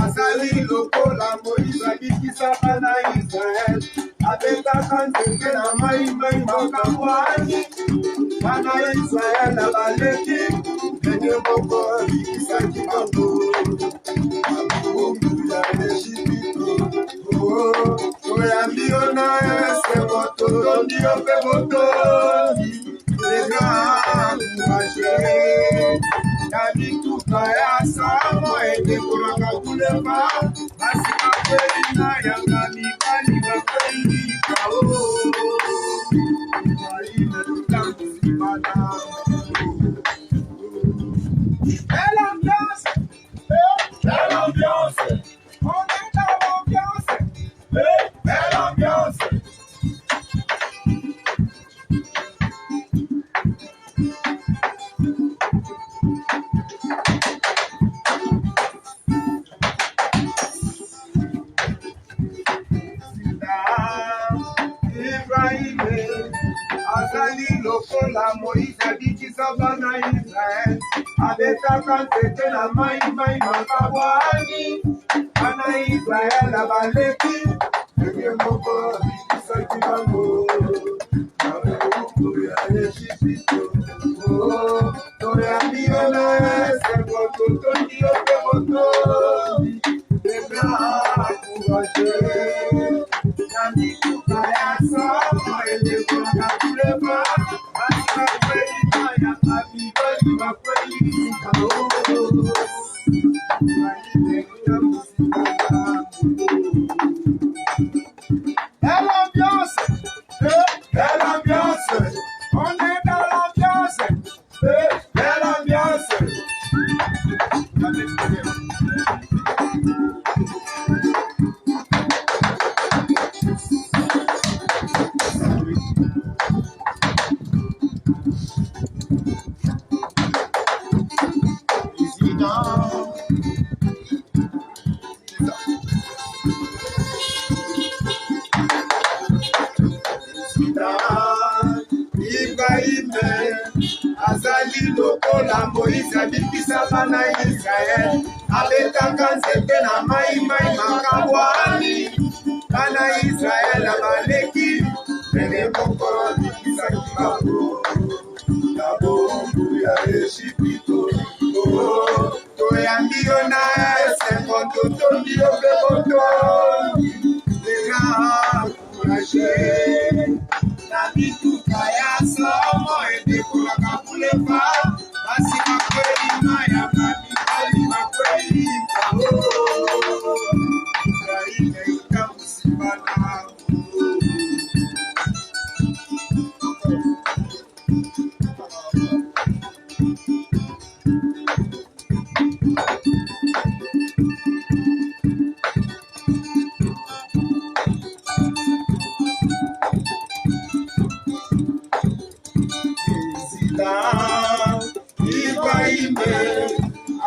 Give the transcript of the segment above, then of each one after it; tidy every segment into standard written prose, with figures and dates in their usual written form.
azali lokola Moïse abikisaka na Israel abetaka nzete na mai makabwani bana ya Israel baleki ndenge moko abikisaki bango mabumu ya Ejipito oyambi yo na ese moto ndio pe motoni ega kumaje na bituka ya samo edekolaka kulema basika kweli na yanga mibali bakweli kao maine tutamuzimana belle ambiance on est dans l'ambiance belle ambiance azali lokola Moïse abikisa bana Israel abetaka nzete na mai makabwani bana Israel baleki ndenge moko abikisaki bango na buku ya Ejipito toyambi yo na esengo totondi yo mpe motoni ega kuraje na mituka ya samo elekolaka kulema basika kweli na yanga mibali bakweli kao maine tutamuzimana belle ambiance on est dans l'ambiance belle ambiance azali lokola Moïse abikisa bana Israel abetaka nzete na mai makabwani bana Israel baleki ndenge moko abikisaki bango na buku ya Ejipito toyambi yo na esengo totondi yo mpe motoni ega kuraje na bituka ya samo edekolaka kulema basika kweli na yanga mibali bakweli kao maine tutamuzimana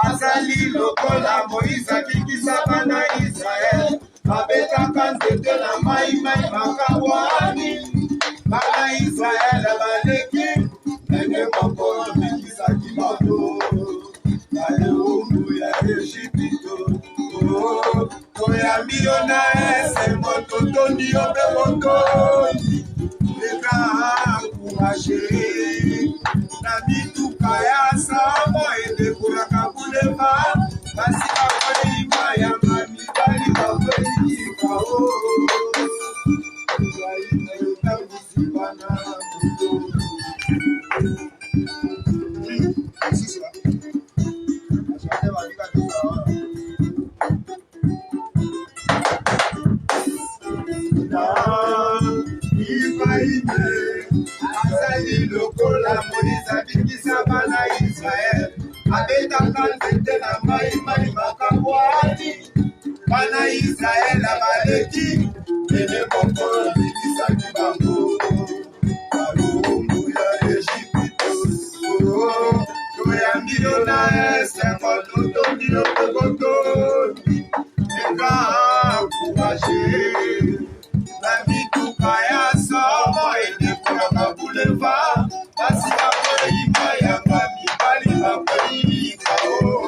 azali lokola Moïse abikisa bana Israel abetaka nzete na mai makabwani bana Israel baleki ndenge moko abikisaki bango na buku ya Ejipito toyambi yo na esengo totondi yo mpe motoni ega kuraje na bituka ya samo edekolaka kulema basika kweli na yanga mibali bakweli kao maine tutamuzimana azali lokola Moïse abikisa bana Israel abetaka nzete na mai makabwani bana Israel baleki ndenge moko abikisaki bango na buku ya Ejipito toyambi yo na esengo totondi yo mpe motoni ega kuraje na bituka ya samo edekolaka kulema basika kweli na yanga mibali bakweli kao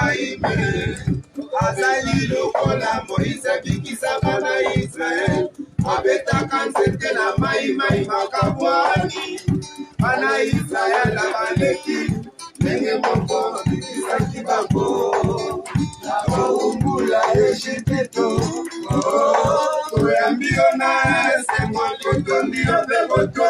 maime azali lokola Moïse abikisa bana Israel abetaka nzete na mai makabwani bana Israel abaleki ndenge moko abikisaki bango naumbula Ejipito toyambi yo na esengo totondi yo mpe boto